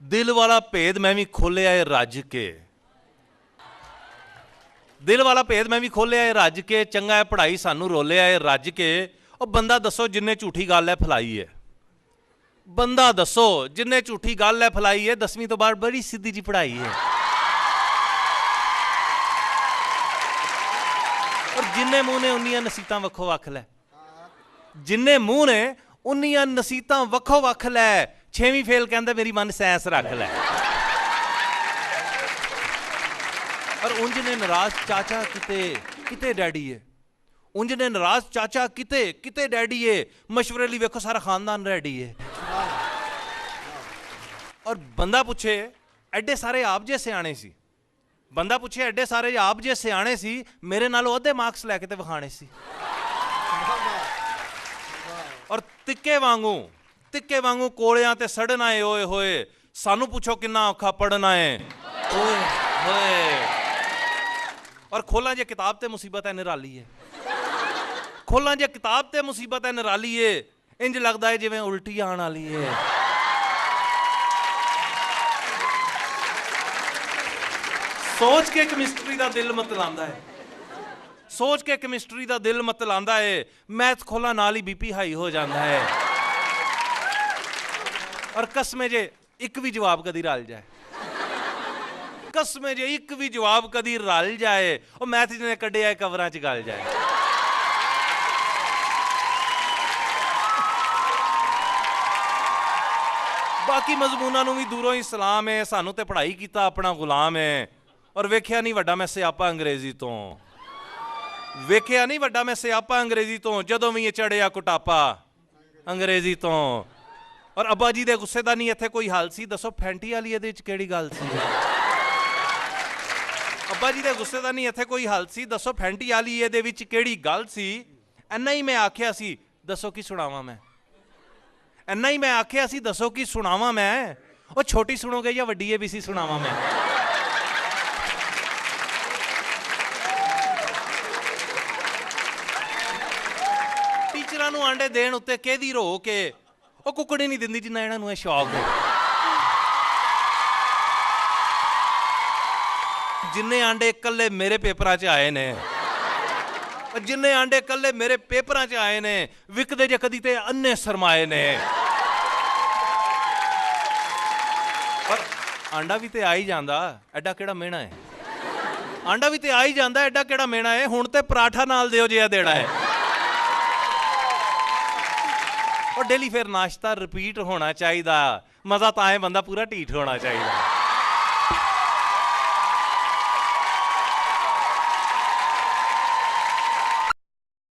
दिल वाला भेद मैं भी खोलिया है रज के, दिल वाला भेद मैं भी खोलिया है रज के, चंगा है पढ़ाई सानू रोलिया है रज के। और बंदा दसो जिन्हें झूठी गल है फैलाई है, बंदा दसो जिन्हें झूठी गल है फैलाई है। 10वीं तो बाद बड़ी सीधी जी पढ़ाई है, और जिन्ने मुंह ने उन्नियां नसीतां वखो वख लै, जिन्ने मुंह ने उन्नियां नसीतां वखो वख लै। 6वीं फेल कहंदा मेरी मन साइंस रख लै। और उंज ने नाराज चाचा किते किते डैडी है, उंज ने नाराज चाचा किते किते डैडी है। मशवरे लिए वेखो सारा खानदान रेडी है। और बंदा पूछे एडे सारे आप जे सियाणे सी, बंदा पूछे एडे सारे आप जे सियाणे सी, मेरे नालों अद्धे मार्क्स लैके ते विखाणे सी। और तिक्के वांगू कोलियां ते सड़ना है ओए होए, सानू पूछो किन्ना औखा पढ़ना है ओए होए। और खोलां जे किताब ते मुसीबत है निराली है, खोलां जे किताब ते मुसीबत है निराली है। इंज लगदा है जिवें उल्टी आण वाली है। सोच के केमिस्ट्री दा दिल मतलांदा है, सोच के केमिस्ट्री दा दिल मतलांदा है। मैथ खोला नाल ही बीपी हाई हो जाता है। और कसमे जे एक भी जवाब कदी रल जाए, कसमे जे एक भी जवाब कदी रल जाए, और मैथ जिन्हें कढ़िया कवरां च गल जाए। बाकी मजमूना नूं भी दूरों ही सलाम है, सानू ते पढ़ाई कीता अपना गुलाम है। और वेख्या नहीं वड्डा मैं सियापा अंग्रेजी तो, वेख्या नहीं वड्डा मैं सियापा अंग्रेजी तो, जदों भी ये चढ़िया कुटापा अंग्रेजी तो। और अब्बा जी दे गुस्से दा नहीं इत्थे कोई हल सी, दसो फैंटी वाली इहदे विच किहड़ी गल सी। अब्बा जी दे गुस्से दा नहीं इत्थे कोई हल सी, दसो फैंटी वाली इहदे विच किहड़ी गल सी। इन्ना ही मैं आख्या सी, दसो की सुणावां मैं, इन्ना ही मैं आख्या सी, दसो की सुणावां मैं। और छोटी सुनोगे या वड्डी ABC सुणावां मैं। टीचरां नूं आंडे देण उत्ते किहदी रो के ਉਹ ਕੁੱਕੜੀ ਨਹੀਂ ਦਿੰਦੀ ਜਿੰਨਾ ਇਹਨਾਂ ਨੂੰ ਇਹ ਸ਼ੌਕ ਹੈ। ਜਿੰਨੇ ਆਂਡੇ ਇਕੱਲੇ ਮੇਰੇ ਪੇਪਰਾਂ 'ਚ ਆਏ ਨੇ, ਜਿੰਨੇ ਆਂਡੇ ਇਕੱਲੇ ਮੇਰੇ ਪੇਪਰਾਂ 'ਚ ਆਏ ਨੇ, ਵਿਕਦੇ ਜੇ ਕਦੀ ਤੇ ਅੰਨੇ ਸਰਮਾਏ ਨੇ। ਪਰ ਆਂਡਾ ਵੀ ਤੇ ਆ ਹੀ ਜਾਂਦਾ, ਐਡਾ ਕਿਹੜਾ ਮਿਹਣਾ ਹੈ। ਆਂਡਾ ਵੀ ਤੇ ਆ ਹੀ ਜਾਂਦਾ, ਐਡਾ ਕਿਹੜਾ ਮਿਹਣਾ ਹੈ। ਹੁਣ ਤੇ ਪਰਾਠਾ ਨਾਲ ਦਿਓ ਜੇ ਦੇਣਾ ਹੈ। और डेली फिर नाश्ता रिपीट होना चाहिए, मज़ा तो आए बंदा पूरा ढीठ होना चाहिए।